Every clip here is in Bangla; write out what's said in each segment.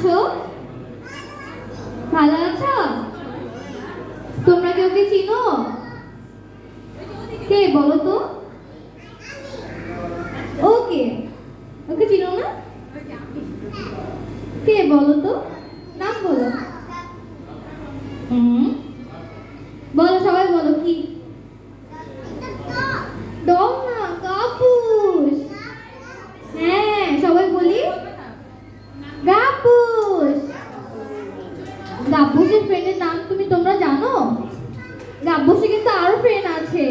আছো? ভালো আছো? তোমরা কি ওকে চিনো? কে বলো তো? ওকে, ওকে চিনো না? কে বলো তো? নাম বলো। বলো, সবাই বলো কি? ডগ না, কাপুস। হ্যাঁ, সবাই বলি গাপুস। গাব্বুসের ফ্রেন্ডের নাম তোমরা জানো? গাব্বুসে কিন্তু আরো ফ্রেন্ড আছে,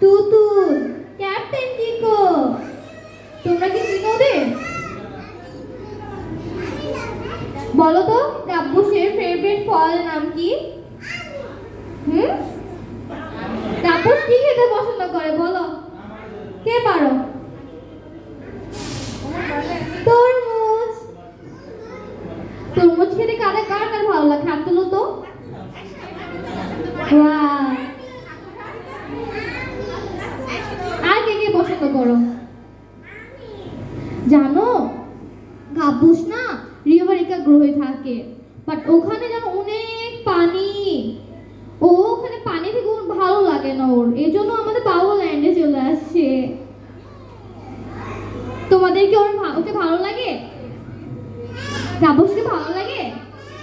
তুতুল, ক্যাপ্টেন কিকো। তোমরা কি চিনো ওদের? বলো তো গাব্বুসের ফেভারিট ফলের নাম কি? গাব্বুস কি খেতে পছন্দ করে বলো? কে পারো? তরমুজ। তরমুজ খেতে কার কার ভালো লাগে? হাত তোলো তো। আর কে কে পছন্দ করো? জানো গাব্বুস না রিওভারিকা গ্রহে থাকে, বাট ওখানে যেন অনেক পানি। ওখানে পানি থেকে ওর ভালো লাগে না, ওর এজন্য আমাদের বাবু ল্যান্ডে চলে আসছে। তোমাদেরকে ওকে ভালো লাগে? গাব্বুসকে ভালো লাগে?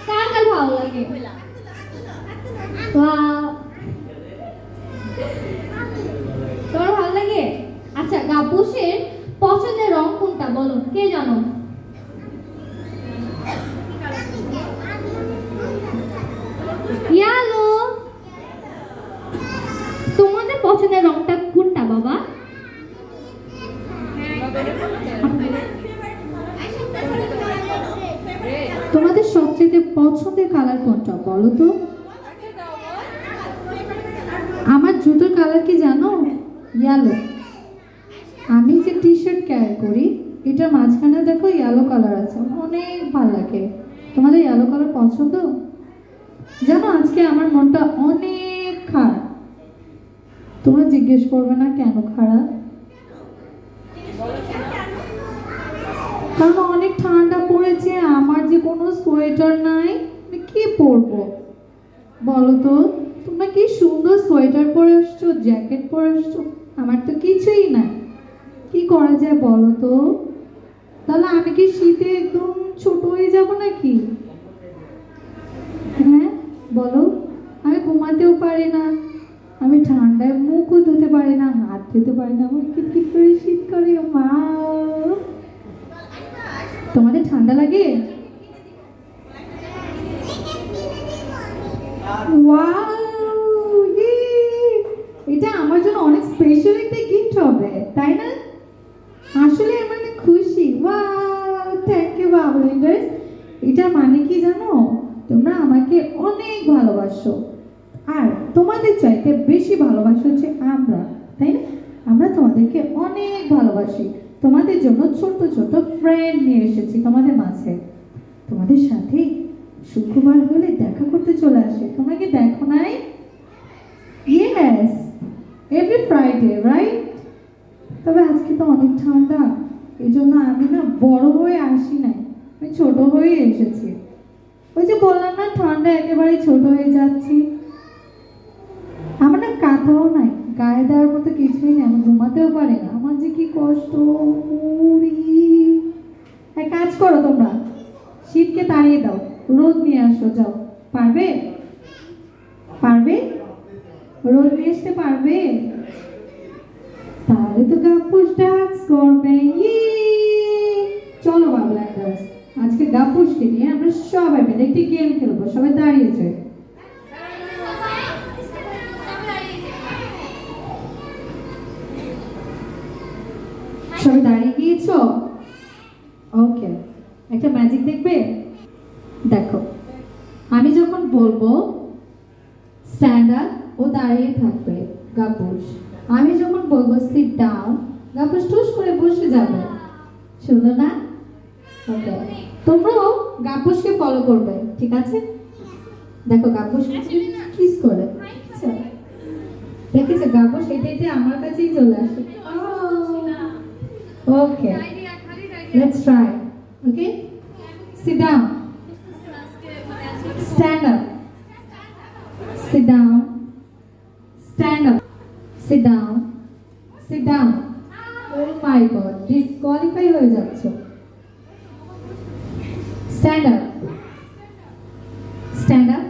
কার কার ভালো লাগে? তোমার ভালো লাগে? আচ্ছা, গাব্বুসের পছন্দের রং কোনটা বলো? কে জানো? ইয়েলো। তোমাদের পছন্দের রংটা কোনটা বাবা? তোমাদের সবচেয়ে পছন্দের কালার কোনটা বলো তো? আমার জুতোর কালার কি জানো? ইয়েলো। আমি যে টি শার্ট ক্যারি করি এটার মাঝখানে দেখো ইয়েলো কালার আছে, অনেক ভালো লাগে। তোমাদের ইয়েলো কালার পছন্দ? জানো আজকে আমার মনটা অনেক খারাপ। তোমরা জিজ্ঞেস করবে না কেন খারাপ? কারণ অনেক ঠান্ডা পড়েছে, আমার যে কোনো সোয়েটার নাই, আমি কি পরবো বলো তো? তোমরা কি সুন্দর সোয়েটার পরে আসছো, জ্যাকেট পরে আসছো, আমার তো কিছুই নাই। কি করা যায় বলো তো? তাহলে আমি কি শীতে একদম ছোট হয়ে যাব নাকি? হ্যাঁ বলো। আমি ঘুমাতেও পারি না, আমি ঠান্ডায় মুখও ধুতে পারি না, হাত ধুতে পারি না, আমার কিটকিট করে শীত করে। মা, তোমাদের ঠান্ডা লাগে? এটা আমার জন্য অনেক স্পেশাল একটা গিফট হবে, তাই না? আসলে আমি খুশি। ওয়াও, থ্যাংক ইউ বাবলিন্ডার্স। এটা মানে কি জানো? তোমরা আমাকে অনেক ভালোবাসো, আর তোমাদের চাইতে বেশি ভালোবাসা হচ্ছে আমরা, তাই না? আমরা তোমাদেরকে অনেক ভালোবাসি। তোমাদের জন্য ছোট ছোট ফ্রেন্ড নিয়ে এসেছি তোমাদের মাঝে। তোমাদের সাথে শুক্রবার হলে দেখা করতে চলে আসে। তোমরা কি দেখো নাই? Yes, every Friday, right? তবে আজকে তো অনেক ঠান্ডা, এই জন্য আমি না বড় হয়ে আসি নাই, আমি ছোট হয়ে এসেছি। ওই যে বললাম না, ঠান্ডা একেবারে ছোট হয়ে যাচ্ছি। আমার না কাঁথাও নাই, গায়ে দেওয়ার মতো কিছুই নেই, আমি ঘুমাতেও পারি না, আমার যে কি কষ্ট। এক কাজ করো তোমরা, শীতকে তাড়িয়ে দাও, রোদ নিয়ে আসো, যাও। পারবে? পারবে? রোদ নিয়ে আসতে পারবে? তাহলে তো গাপ্পুস ডান্স করবে। চলো বাবলাইন্ডার্স, আজকে গাপ্পুসকে নিয়ে আমরা সবাই মিলে একটি গেম খেলবো। সবাই দাঁড়িয়ে যায়। সবাই দাঁড়িয়ে গিয়েছো? ওকে, একটা ম্যাজিক দেখবে? দেখো, আমি যখন বলবো স্ট্যান্ড আপ, ও দাঁড়িয়ে থাকবে গাপ্পুস। আমি যখন বলবো সিট ডাউন, গাপ্পুস টুস করে বসে যাবে। সুন্দর না? ওকে, তোমরাও গাপ্পুসকে ফলো করবে, ঠিক আছে? দেখো গাপ্পুস কিস করে, দেখেছো? গাপ্পুস এটাইতে আমার কাছেই চলে আসে। Okay, let's try. Okay, Sit down. Stand up. Sit down. Stand up. Sit down. Sit down. Oh my God, disqualify হয়ে যাচ্ছে। Stand up. Stand up.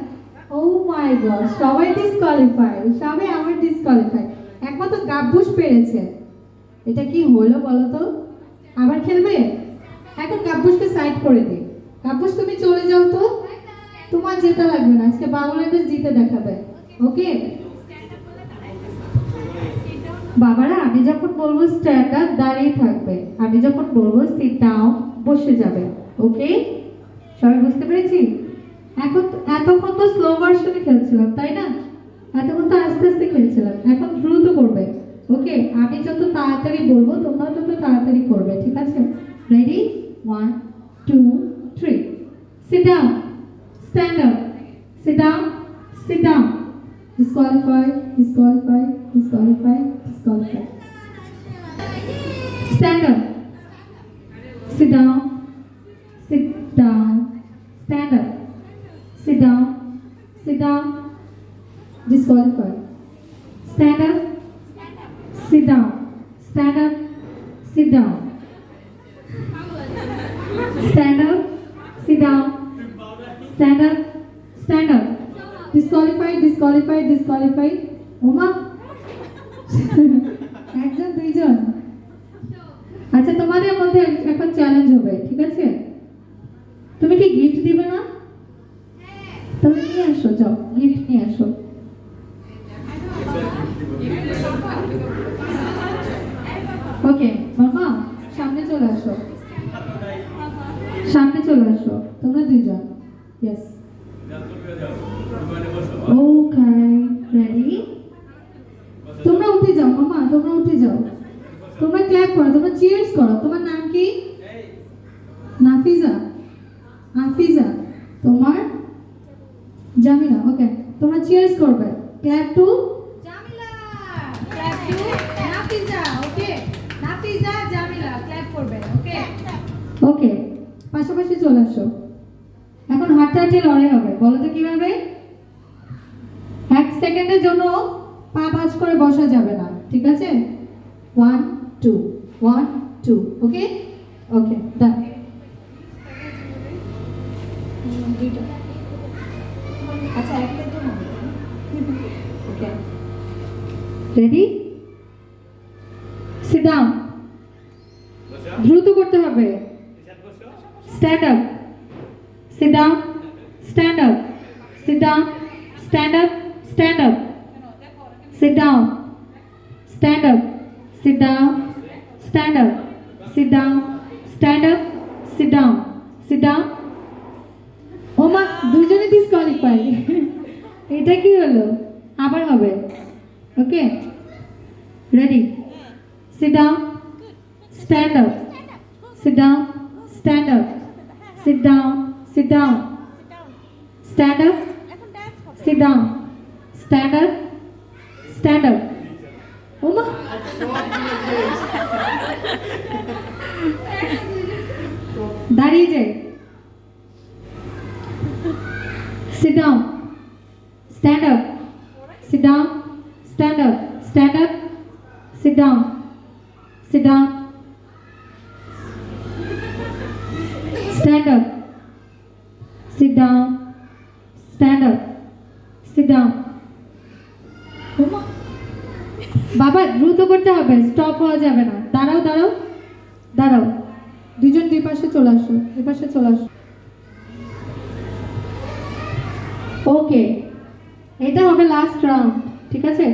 Oh my God, সবাই ডিসকোয়ালিফাই, সবাই আমার ডিসকোয়ালিফাই। একমাত্র গাব্বুস পেরেছে। এটা কি হলো বলো তো? আবার খেলবে? এখন গাব্বুসকে সাইড করে দিই। গাব্বুস তুমি চলে যাও তো। তোমার যেতে লাগবে না, আজকে বাংলাদেশ জিতে দেখাবে। ওকে? বাবারা, আমি যখন বলবো স্ট্যান্ড আপ দাঁড়িয়ে থাকবে, আমি যখন বলবো সিট ডাউন বসে যাবে। ওকে? সবাই বুঝতে পেরেছি? এতক্ষণ তো স্লো ভার্সনে খেলছিলাম, তাই না? এতক্ষণ তো আস্তে আস্তে খেলছিলাম, এখন দ্রুত করবে। ওকে? আমি যত তাড়াতাড়ি বলবো তোমরা তত তাড়াতাড়ি করবে, ঠিক আছে? Ready? 1 2 3 sit down, stand up, sit down, sit down, disqualify, disqualify, disqualify, disqualify. Stand up, sit down, sit down, stand up, sit down, sit down, disqualify. Stand up, sit down, stand up, sit down, stand up, sit down, stand up, stand up. Disqualify, disqualify, disqualify. ওমা একজন দুইজন। আচ্ছা, তোমাদের মধ্যে এখন চ্যালেঞ্জ হবে, ঠিক আছে? তুমি কি গিফট দিবে না? তাহলে নিয়ে আসো, যাও গিফট নিয়ে আসো। ওকে মামা, সামনে চলে আসো, সামনে চলে আসো তোমরা দুইজন। ইয়েস, ওকে, রেডি? তোমরা উঠে যাও মামা, তোমরা উঠে যাও, তোমরা ক্ল্যাপ করো, তোমরা চিয়ার্স করো। তোমার নাম কি? নাফিজা। আফিজা। তোমার? জামিলা। ওকে, তোমরা চিয়ার্স করবে। Clap to Jamila, clap to Nafiza. Okay, Nafiza, Jamila clap করবে। ওকে, ওকে, পাশাপাশি চলে আসো। এখন হাঁটাহাঁটি লড়াই হবে। বলো তো কিভাবে? 1 সেকেন্ডের জন্য পা ভাঁজ করে বসা যাবে না, ঠিক আছে? 1 2 1 2। ওকে? ওকে, ডান। আচ্ছা একটা তো হবে। ওকে, রেডি? Sit down. দ্রুত করতে হবে। Stand up, sit down, stand up, sit down, stand up, stand up, sit down, stand up, sit down, stand up, sit down, stand up, sit down, sit down. ওমা, দুজনে ডিসকোয়ালিফাই। এটা কি হলো? আবার হবে। ওকে, ready? sit down, stand up, sit down, stand up, sit down, sit down, stand up, sit down, stand up, stand up. Oma, দাঁড়িয়ে যাই। sit down, stand up, sit down, stand up, stand up, sit down, sit down, stand up, sit down, stand up, sit down. বাবা, দ্রুত করতে হবে, স্টপ হওয়া যাবে না। দাঁড়াও দাঁড়াও দাঁড়াও, দুজন দুই পাশে চলে আসো, দুই পাশে চলে আসো। ওকে, এটা হবে লাস্ট রাউন্ড, ঠিক আছে?